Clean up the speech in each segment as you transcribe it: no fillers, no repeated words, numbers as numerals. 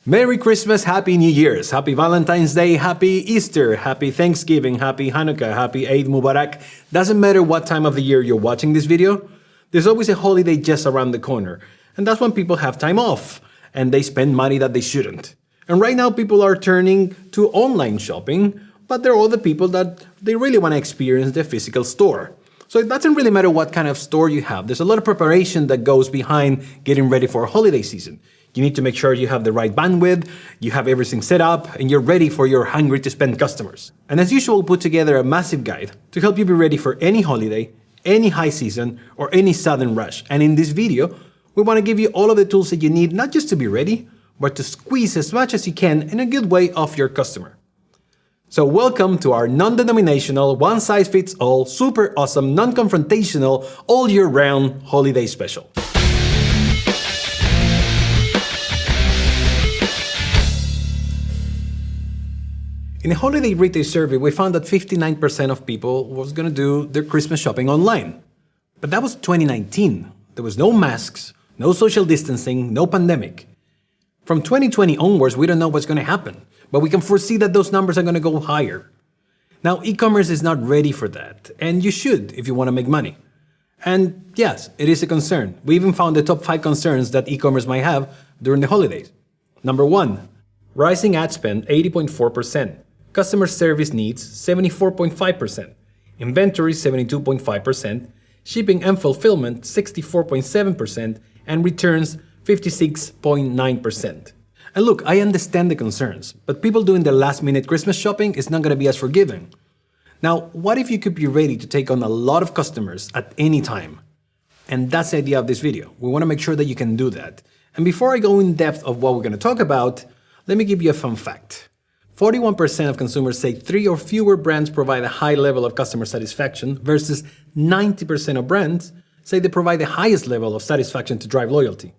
Merry Christmas, Happy New Year's, Happy Valentine's Day, Happy Easter, Happy Thanksgiving, Happy Hanukkah, Happy Eid Mubarak. Doesn't matter what time of the year you're watching this video, there's always a holiday just around the corner. And that's when people have time off and they spend money that they shouldn't. And right now people are turning to online shopping, but there are other people that they really want to experience the physical store. So it doesn't really matter what kind of store you have. There's a lot of preparation that goes behind getting ready for a holiday season. You need to make sure you have the right bandwidth, you have everything set up, and you're ready for your hungry to spend customers. And as usual, put together a massive guide to help you be ready for any holiday, any high season, or any sudden rush. And in this video, we want to give you all of the tools that you need, not just to be ready, but to squeeze as much as you can in a good way off your customer. So welcome to our non-denominational, one-size-fits-all, super awesome, non-confrontational, all-year-round holiday special. In a holiday retail survey, we found that 59% of people was going to do their Christmas shopping online. But that was 2019. There was no masks, no social distancing, no pandemic. From 2020 onwards, we don't know what's going to happen, but we can foresee that those numbers are going to go higher. Now, e-commerce is not ready for that, and you should if you want to make money. And yes, it is a concern. We even found the top 5 concerns that e-commerce might have during the holidays. Number 1, rising ad spend 80.4%. Customer service needs 74.5%, inventory 72.5%, shipping and fulfillment 64.7%, and returns 56.9%. And look, I understand the concerns, but people doing the last-minute Christmas shopping is not going to be as forgiving. Now, what if you could be ready to take on a lot of customers at any time? And that's the idea of this video. We want to make sure that you can do that. And before I go in depth of what we're going to talk about, let me give you a fun fact. 41% of consumers say 3 or fewer brands provide a high level of customer satisfaction versus 90% of brands say they provide the highest level of satisfaction to drive loyalty.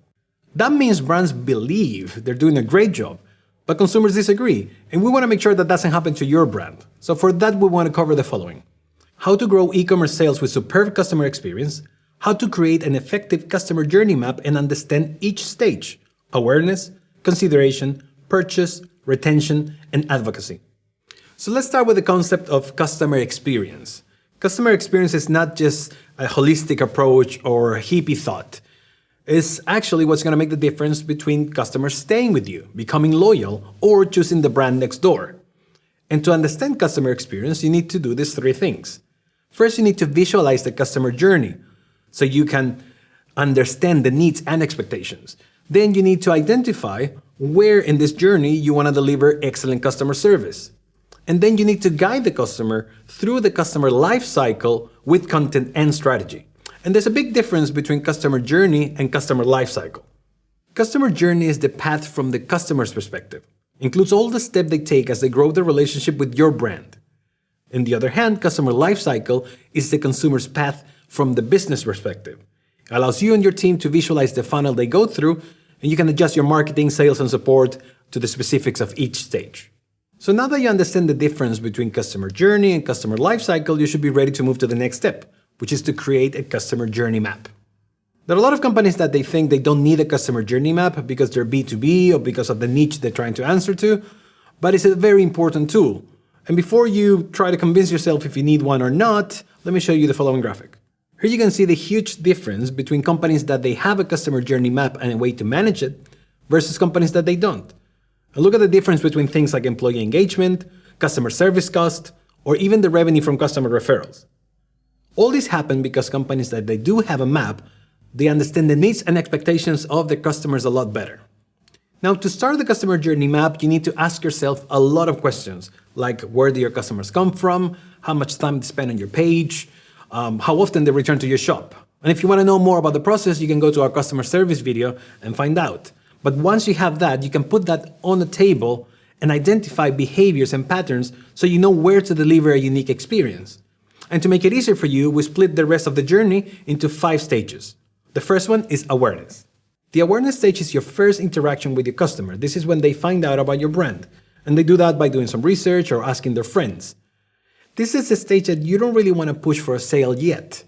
That means brands believe they're doing a great job, but consumers disagree, and we want to make sure that doesn't happen to your brand. So for that, we want to cover the following: how to grow e-commerce sales with superb customer experience, how to create an effective customer journey map and understand each stage: awareness, consideration, purchase, retention, and advocacy. So let's start with the concept of customer experience. Customer experience is not just a holistic approach or a hippie thought. It's actually what's going to make the difference between customers staying with you, becoming loyal, or choosing the brand next door. And to understand customer experience, you need to do these 3 things. First, you need to visualize the customer journey so you can understand the needs and expectations. Then you need to identify where in this journey you want to deliver excellent customer service. And then you need to guide the customer through the customer life cycle with content and strategy. And there's a big difference between customer journey and customer life cycle. Customer journey is the path from the customer's perspective. Includes all the steps they take as they grow their relationship with your brand. On the other hand, customer life cycle is the consumer's path from the business perspective. It allows you and your team to visualize the funnel they go through, and you can adjust your marketing, sales, and support to the specifics of each stage. So now that you understand the difference between customer journey and customer lifecycle, you should be ready to move to the next step, which is to create a customer journey map. There are a lot of companies that they think they don't need a customer journey map because they're B2B or because of the niche they're trying to answer to, but it's a very important tool. And before you try to convince yourself if you need one or not, let me show you the following graphic. Here you can see the huge difference between companies that they have a customer journey map and a way to manage it versus companies that they don't. And look at the difference between things like employee engagement, customer service cost, or even the revenue from customer referrals. All this happened because companies that they do have a map, they understand the needs and expectations of their customers a lot better. Now, to start the customer journey map, you need to ask yourself a lot of questions, like where do your customers come from, how much time they spend on your page, how often they return to your shop. And if you want to know more about the process, you can go to our customer service video and find out. But once you have that, you can put that on the table and identify behaviors and patterns so you know where to deliver a unique experience. And to make it easier for you, we split the rest of the journey into 5 stages. The first one is awareness. The awareness stage is your first interaction with your customer. This is when they find out about your brand. And they do that by doing some research or asking their friends. This is the stage that you don't really want to push for a sale yet.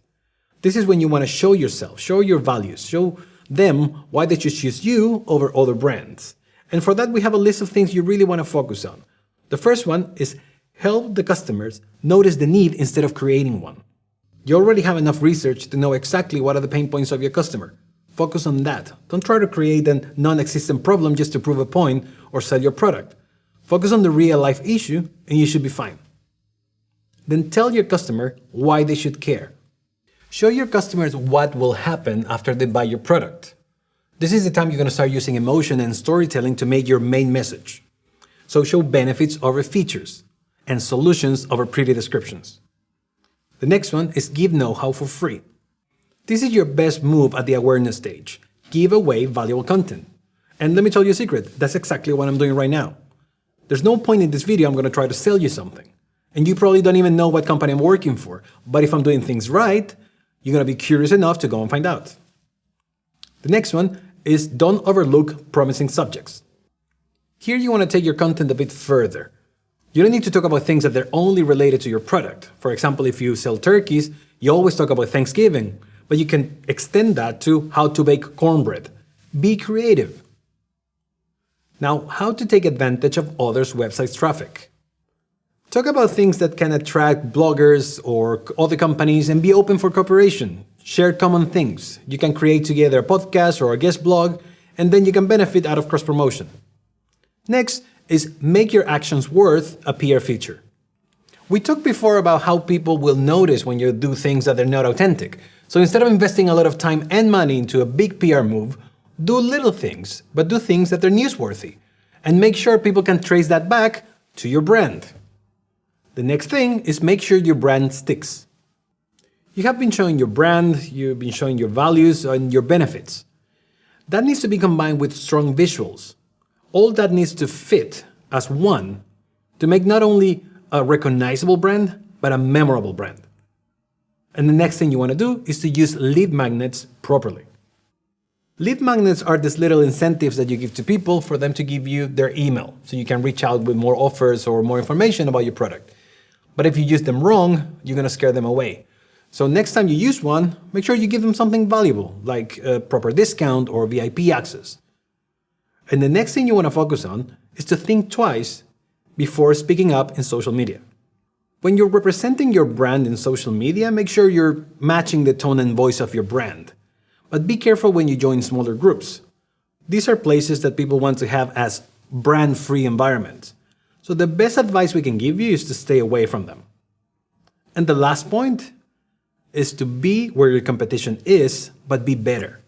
This is when you want to show yourself, show your values, show them why they should choose you over other brands. And for that, we have a list of things you really want to focus on. The first one is help the customers notice the need instead of creating one. You already have enough research to know exactly what are the pain points of your customer. Focus on that. Don't try to create a non-existent problem just to prove a point or sell your product. Focus on the real-life issue and you should be fine. Then tell your customer why they should care. Show your customers what will happen after they buy your product. This is the time you're going to start using emotion and storytelling to make your main message. So show benefits over features and solutions over pretty descriptions. The next one is give know-how for free. This is your best move at the awareness stage. Give away valuable content. And let me tell you a secret, that's exactly what I'm doing right now. There's no point in this video I'm going to try to sell you something. And you probably don't even know what company I'm working for. But if I'm doing things right, you're going to be curious enough to go and find out. The next one is don't overlook promising subjects. Here you want to take your content a bit further. You don't need to talk about things that they're only related to your product. For example, if you sell turkeys, you always talk about Thanksgiving, but you can extend that to how to bake cornbread. Be creative. Now, how to take advantage of others' websites' traffic. Talk about things that can attract bloggers or other companies and be open for cooperation. Share common things. You can create together a podcast or a guest blog, and then you can benefit out of cross-promotion. Next is make your actions worth a PR feature. We talked before about how people will notice when you do things that are not authentic. So instead of investing a lot of time and money into a big PR move, do little things, but do things that are newsworthy. And make sure people can trace that back to your brand. The next thing is make sure your brand sticks. You have been showing your brand, you've been showing your values and your benefits. That needs to be combined with strong visuals. All that needs to fit as one to make not only a recognizable brand, but a memorable brand. And the next thing you want to do is to use lead magnets properly. Lead magnets are these little incentives that you give to people for them to give you their email, so you can reach out with more offers or more information about your product. But if you use them wrong, you're going to scare them away. So next time you use one, make sure you give them something valuable, like a proper discount or VIP access. And the next thing you want to focus on is to think twice before speaking up in social media. When you're representing your brand in social media, make sure you're matching the tone and voice of your brand. But be careful when you join smaller groups. These are places that people want to have as brand-free environments. So the best advice we can give you is to stay away from them. And the last point is to be where your competition is, but be better.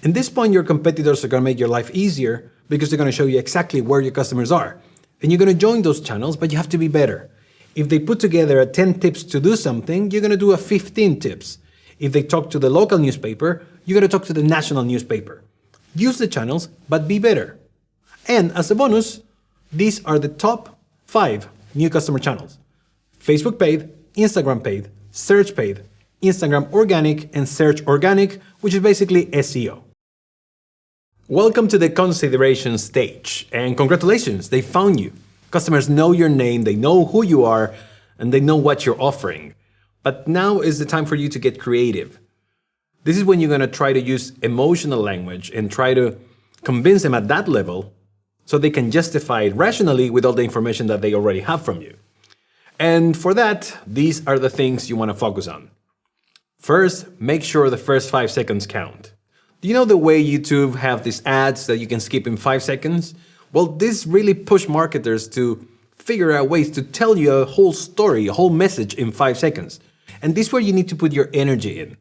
In this point, your competitors are going to make your life easier because they're going to show you exactly where your customers are. And you're going to join those channels, but you have to be better. If they put together a 10 tips to do something, you're going to do a 15 tips. If they talk to the local newspaper, you're going to talk to the national newspaper. Use the channels, but be better. And as a bonus, these are the top 5 new customer channels: Facebook paid, Instagram paid, search paid, Instagram organic, and search organic, which is basically SEO. Welcome to the consideration stage, and congratulations, they found you. Customers know your name, they know who you are, and they know what you're offering. But now is the time for you to get creative. This is when you're going to try to use emotional language and try to convince them at that level so they can justify it rationally with all the information that they already have from you. And for that, these are the things you want to focus on. First, make sure the first 5 seconds count. Do you know the way YouTube have these ads that you can skip in 5 seconds? Well, this really pushed marketers to figure out ways to tell you a whole story, a whole message in 5 seconds. And this is where you need to put your energy in.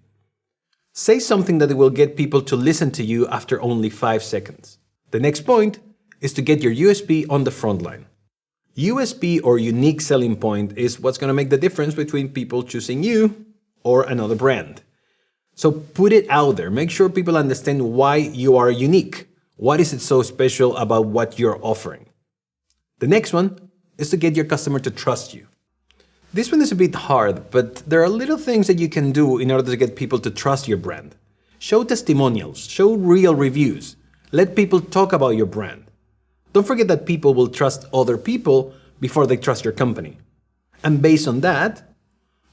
Say something that will get people to listen to you after only 5 seconds. The next point is to get your USP on the front line. USP, or unique selling point, is what's going to make the difference between people choosing you or another brand. So put it out there. Make sure people understand why you are unique. What is it so special about what you're offering? The next one is to get your customer to trust you. This one is a bit hard, but there are little things that you can do in order to get people to trust your brand. Show testimonials, show real reviews. Let people talk about your brand. Don't forget that people will trust other people before they trust your company. And based on that,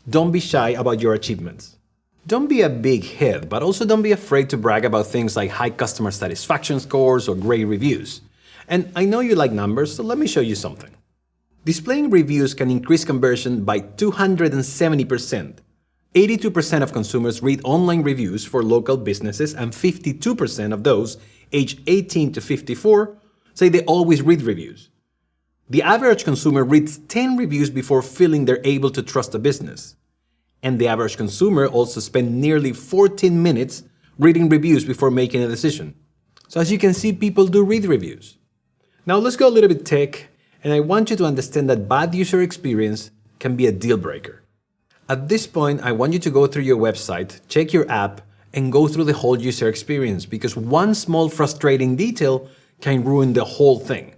don't be shy about your achievements. Don't be a big head, but also don't be afraid to brag about things like high customer satisfaction scores or great reviews. And I know you like numbers, so let me show you something. Displaying reviews can increase conversion by 270%. 82% of consumers read online reviews for local businesses, and 52% of those aged 18 to 54 say they always read reviews. The average consumer reads 10 reviews before feeling they're able to trust a business. And the average consumer also spends nearly 14 minutes reading reviews before making a decision. So as you can see, people do read reviews. Now let's go a little bit tech, and I want you to understand that bad user experience can be a deal breaker. At this point, I want you to go through your website, check your app, and go through the whole user experience, because one small frustrating detail can ruin the whole thing.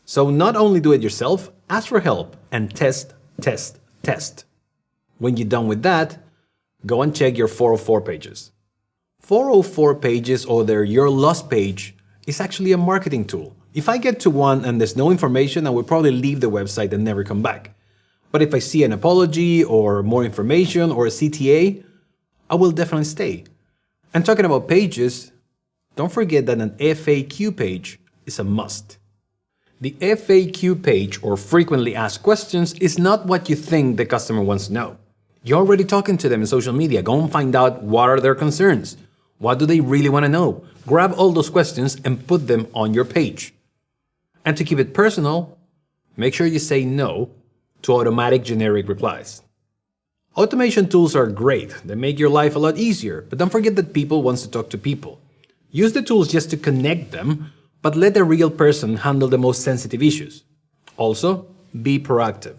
So not only do it yourself, ask for help and test, test, test. When you're done with that, go and check your 404 pages. 404 pages, or their Your Lost page, is actually a marketing tool. If I get to one and there's no information, I will probably leave the website and never come back. But if I see an apology or more information or a CTA, I will definitely stay. And talking about pages, don't forget that an FAQ page is a must. The FAQ page, or frequently asked questions, is not what you think the customer wants to know. You're already talking to them in social media. Go and find out what are their concerns. What do they really want to know? Grab all those questions and put them on your page. And to keep it personal, make sure you say no to automatic generic replies. Automation tools are great. They make your life a lot easier, but don't forget that people want to talk to people. Use the tools just to connect them, but let a real person handle the most sensitive issues. Also, be proactive.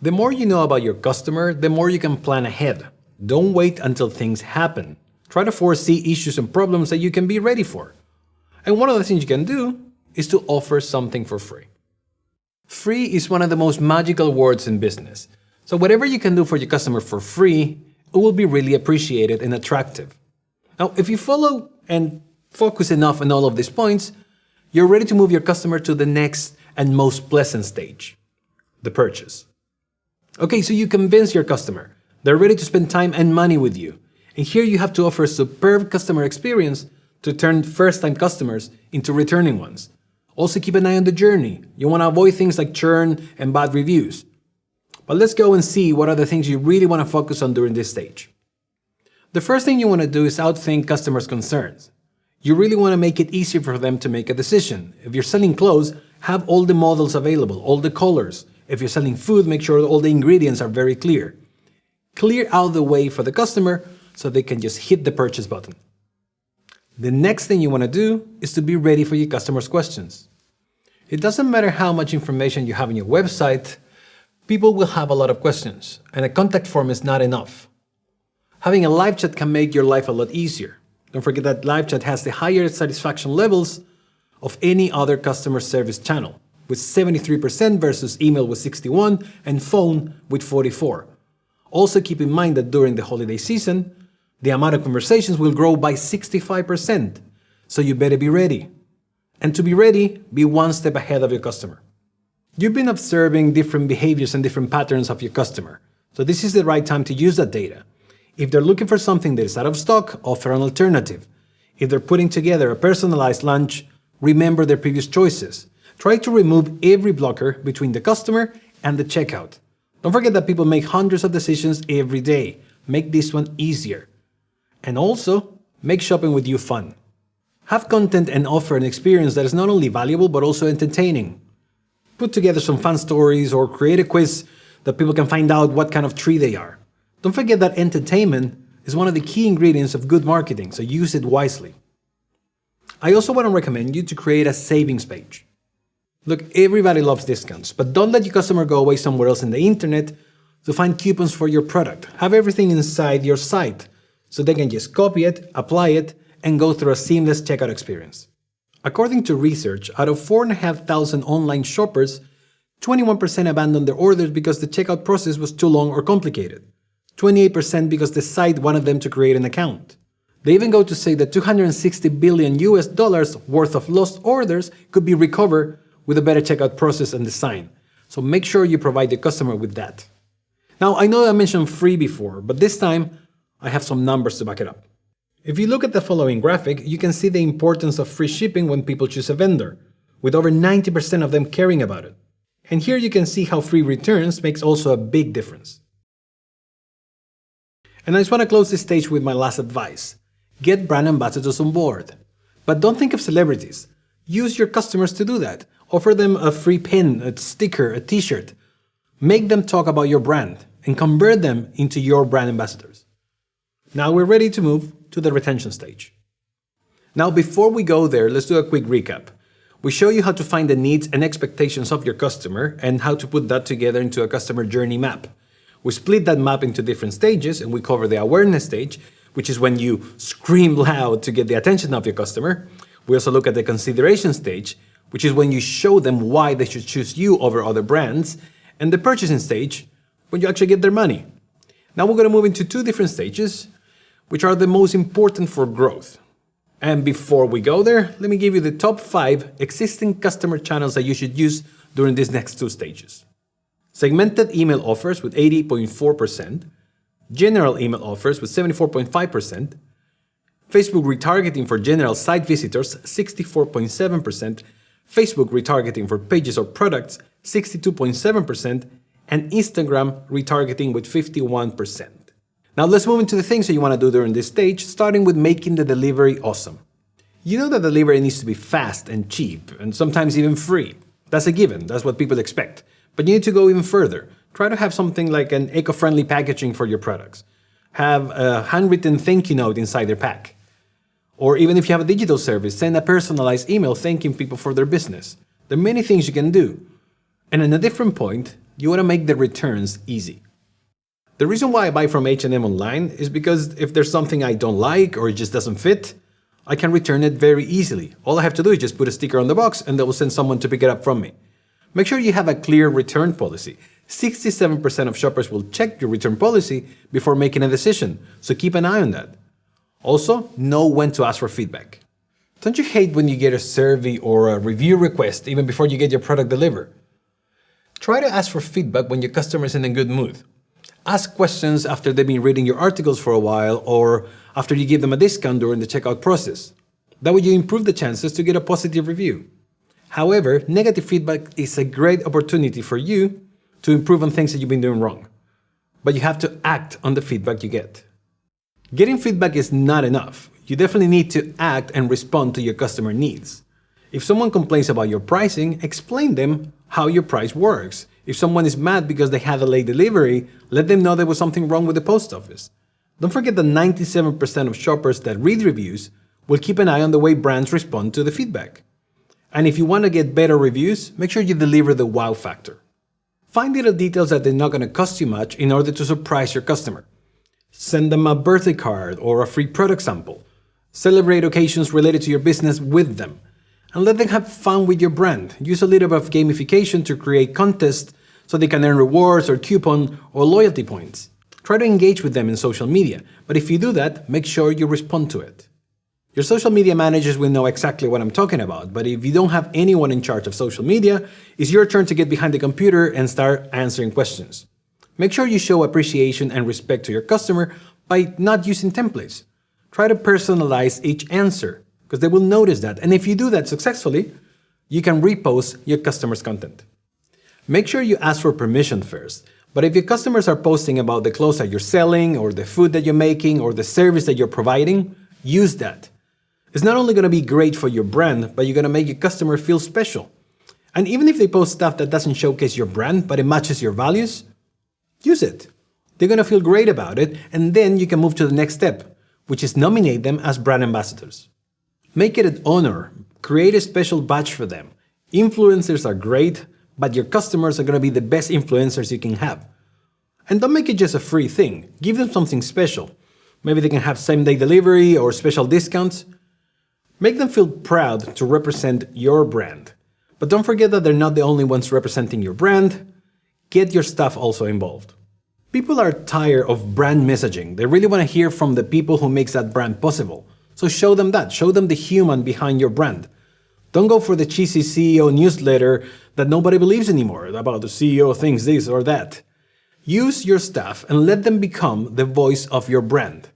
The more you know about your customer, the more you can plan ahead. Don't wait until things happen. Try to foresee issues and problems that you can be ready for. And one of the things you can do is to offer something for free. Free is one of the most magical words in business. So whatever you can do for your customer for free, it will be really appreciated and attractive. Now, if you follow and focus enough on all of these points, you're ready to move your customer to the next and most pleasant stage, the purchase. Okay, so you convince your customer. They're ready to spend time and money with you. And here you have to offer a superb customer experience to turn first-time customers into returning ones. Also keep an eye on the journey. You want to avoid things like churn and bad reviews. But let's go and see what are the things you really want to focus on during this stage. The first thing you want to do is outthink customers' concerns. You really want to make it easier for them to make a decision. If you're selling clothes, have all the models available, all the colors. If you're selling food, make sure all the ingredients are very clear. Clear out the way for the customer so they can just hit the purchase button. The next thing you want to do is to be ready for your customers' questions. It doesn't matter how much information you have on your website, people will have a lot of questions, and a contact form is not enough. Having a live chat can make your life a lot easier. Don't forget that live chat has the higher satisfaction levels of any other customer service channel, with 73% versus email with 61% and phone with 44%. Also keep in mind that during the holiday season, the amount of conversations will grow by 65%, so you better be ready. And to be ready, be one step ahead of your customer. You've been observing different behaviors and different patterns of your customer, so this is the right time to use that data. If they're looking for something that is out of stock, offer an alternative. If they're putting together a personalized lunch, remember their previous choices. Try to remove every blocker between the customer and the checkout. Don't forget that people make hundreds of decisions every day. Make this one easier. And also, make shopping with you fun. Have content and offer an experience that is not only valuable but also entertaining. Put together some fun stories or create a quiz that people can find out what kind of tree they are. Don't forget that entertainment is one of the key ingredients of good marketing, so use it wisely. I also want to recommend you to create a savings page. Look, everybody loves discounts, but don't let your customer go away somewhere else in the internet to find coupons for your product. Have everything inside your site so they can just copy it, apply it, and go through a seamless checkout experience. According to research, out of 4,500 online shoppers, 21% abandoned their orders because the checkout process was too long or complicated. 28% because the site wanted them to create an account. They even go to say that $260 billion worth of lost orders could be recovered with a better checkout process and design. So make sure you provide the customer with that. Now, I know I mentioned free before, but this time I have some numbers to back it up. If you look at the following graphic, you can see the importance of free shipping when people choose a vendor. with over 90% of them caring about it. And here you can see how free returns makes also a big difference. And I just want to close this stage with my last advice. Get brand ambassadors on board. But don't think of celebrities. Use your customers to do that. Offer them a free pin, a sticker, a t-shirt. Make them talk about your brand and convert them into your brand ambassadors. Now we're ready to move to the retention stage. Now before we go there, let's do a quick recap. We show you how to find the needs and expectations of your customer and how to put that together into a customer journey map. We split that map into different stages and we cover the awareness stage, which is when you scream loud to get the attention of your customer. We also look at the consideration stage, which is when you show them why they should choose you over other brands, and the purchasing stage, when you actually get their money. Now we're going to move into two different stages, which are the most important for growth. And before we go there, let me give you the top 5 existing customer channels that you should use during these next two stages. Segmented email offers with 80.4%, general email offers with 74.5%, Facebook retargeting for general site visitors 64.7%, Facebook retargeting for pages or products 62.7%, and Instagram retargeting with 51%. Now let's move into the things that you want to do during this stage, starting with making the delivery awesome. You know that delivery needs to be fast and cheap, and sometimes even free. That's a given, that's what people expect. But you need to go even further. Try to have something like an eco-friendly packaging for your products. Have a handwritten thank you note inside their pack. Or even if you have a digital service, send a personalized email thanking people for their business. There are many things you can do. And in a different point, you want to make the returns easy. The reason why I buy from H&M online is because if there's something I don't like or it just doesn't fit, I can return it very easily. All I have to do is just put a sticker on the box and they will send someone to pick it up from me. Make sure you have a clear return policy. 67% of shoppers will check your return policy before making a decision, so keep an eye on that. Also, know when to ask for feedback. Don't you hate when you get a survey or a review request even before you get your product delivered? Try to ask for feedback when your customer is in a good mood. Ask questions after they've been reading your articles for a while or after you give them a discount during the checkout process. That way you improve the chances to get a positive review. However, negative feedback is a great opportunity for you to improve on things that you've been doing wrong. But you have to act on the feedback you get. Getting feedback is not enough. You definitely need to act and respond to your customer needs. If someone complains about your pricing, explain them how your price works. If someone is mad because they had a late delivery, let them know there was something wrong with the post office. Don't forget that 97% of shoppers that read reviews will keep an eye on the way brands respond to the feedback. And if you want to get better reviews, make sure you deliver the wow factor. Find little details that they're not going to cost you much in order to surprise your customer. Send them a birthday card or a free product sample. Celebrate occasions related to your business with them. And let them have fun with your brand. Use a little bit of gamification to create contests so they can earn rewards or coupon or loyalty points. Try to engage with them in social media, but if you do that, make sure you respond to it. Your social media managers will know exactly what I'm talking about, but if you don't have anyone in charge of social media, it's your turn to get behind the computer and start answering questions. Make sure you show appreciation and respect to your customer by not using templates. Try to personalize each answer, because they will notice that, and if you do that successfully, you can repost your customer's content. Make sure you ask for permission first, but if your customers are posting about the clothes that you're selling, or the food that you're making, or the service that you're providing, use that. It's not only going to be great for your brand, but you're going to make your customer feel special. And even if they post stuff that doesn't showcase your brand, but it matches your values, use it. They're going to feel great about it, and then you can move to the next step, which is nominate them as brand ambassadors. Make it an honor. Create a special badge for them. Influencers are great, but your customers are going to be the best influencers you can have. And don't make it just a free thing. Give them something special. Maybe they can have same-day delivery or special discounts. Make them feel proud to represent your brand. But don't forget that they're not the only ones representing your brand. Get your staff also involved. People are tired of brand messaging. They really want to hear from the people who makes that brand possible. So show them that. Show them the human behind your brand. Don't go for the cheesy CEO newsletter that nobody believes anymore about the CEO thinks this or that. Use your staff and let them become the voice of your brand.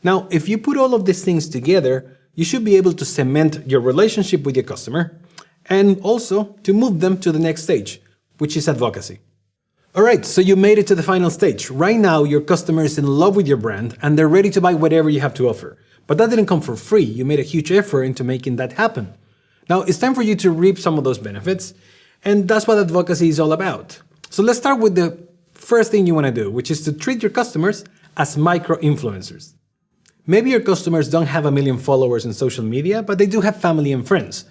Now, if you put all of these things together, you should be able to cement your relationship with your customer and also to move them to the next stage, which is advocacy. Alright, so you made it to the final stage. Right now, your customer is in love with your brand and they're ready to buy whatever you have to offer. But that didn't come for free. You made a huge effort into making that happen. Now, it's time for you to reap some of those benefits, and that's what advocacy is all about. So let's start with the first thing you want to do, which is to treat your customers as micro-influencers. Maybe your customers don't have 1 million followers in social media, but they do have family and friends.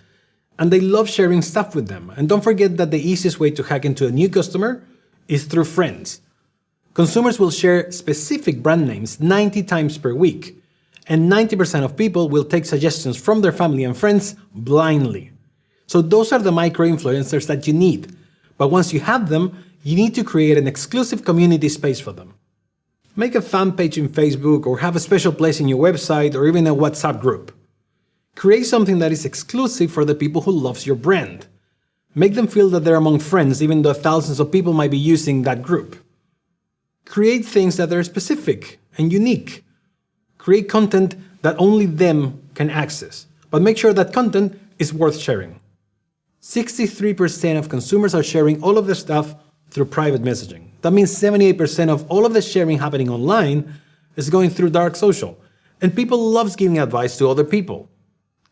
And they love sharing stuff with them. And don't forget that the easiest way to hack into a new customer is through friends. Consumers will share specific brand names 90 times per week. And 90% of people will take suggestions from their family and friends blindly. So those are the micro-influencers that you need. But once you have them, you need to create an exclusive community space for them. Make a fan page in Facebook or have a special place in your website or even a WhatsApp group. Create something that is exclusive for the people who loves your brand. Make them feel that they're among friends even though thousands of people might be using that group. Create things that are specific and unique. Create content that only them can access, but make sure that content is worth sharing. 63% of consumers are sharing all of their stuff through private messaging. That means 78% of all of the sharing happening online is going through dark social. And people love giving advice to other people.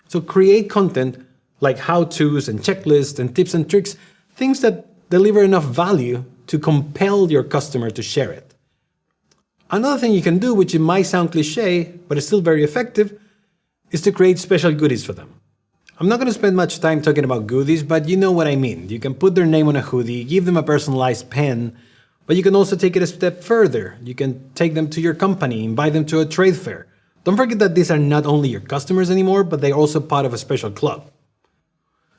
So create content like how-tos and checklists and tips and tricks, things that deliver enough value to compel your customer to share it. Another thing you can do, which it might sound cliche, but is still very effective, is to create special goodies for them. I'm not going to spend much time talking about goodies, but you know what I mean. You can put their name on a hoodie, give them a personalized pen, but you can also take it a step further. You can take them to your company, invite them to a trade fair. Don't forget that these are not only your customers anymore, but they're also part of a special club.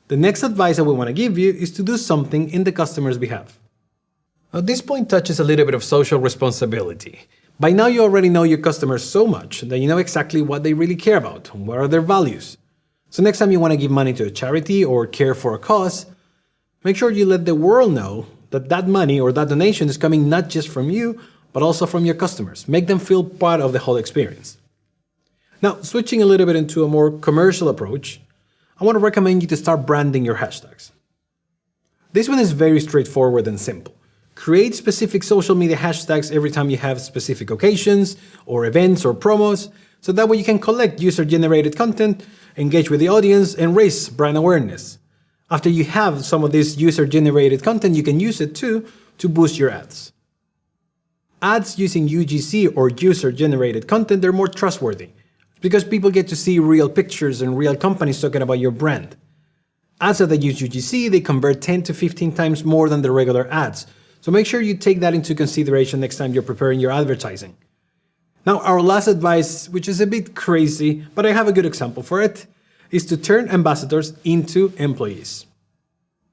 The next advice I would want to give you is to do something in the customer's behalf. Now, this point touches a little bit of social responsibility. By now you already know your customers so much that you know exactly what they really care about, what are their values. So next time you want to give money to a charity or care for a cause, make sure you let the world know that that money or that donation is coming not just from you, but also from your customers. Make them feel part of the whole experience. Now, switching a little bit into a more commercial approach, I want to recommend you to start branding your hashtags. This one is very straightforward and simple. Create specific social media hashtags every time you have specific occasions or events or promos, so that way you can collect user-generated content, engage with the audience, and raise brand awareness. After you have some of this user-generated content, you can use it too to boost your ads. Ads using UGC or user-generated content, they're more trustworthy because people get to see real pictures and real companies talking about your brand. Ads that use UGC, they convert 10 to 15 times more than the regular ads. So make sure you take that into consideration next time you're preparing your advertising. Now, our last advice, which is a bit crazy, but I have a good example for it, is to turn ambassadors into employees.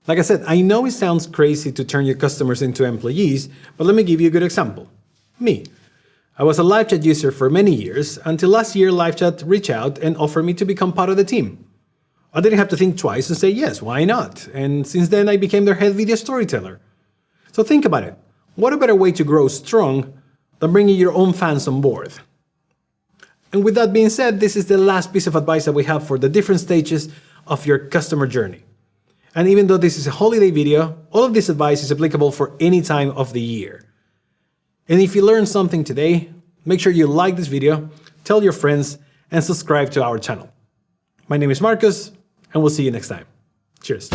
Like I said, I know it sounds crazy to turn your customers into employees, but let me give you a good example. Me. I was a LiveChat user for many years, until last year LiveChat reached out and offered me to become part of the team. I didn't have to think twice and say yes, why not? And since then I became their head video storyteller. So think about it. What a better way to grow strong than bringing your own fans on board? And with that being said, this is the last piece of advice that we have for the different stages of your customer journey. And even though this is a holiday video, all of this advice is applicable for any time of the year. And if you learned something today, make sure you like this video, tell your friends, and subscribe to our channel. My name is Marcus, and we'll see you next time. Cheers.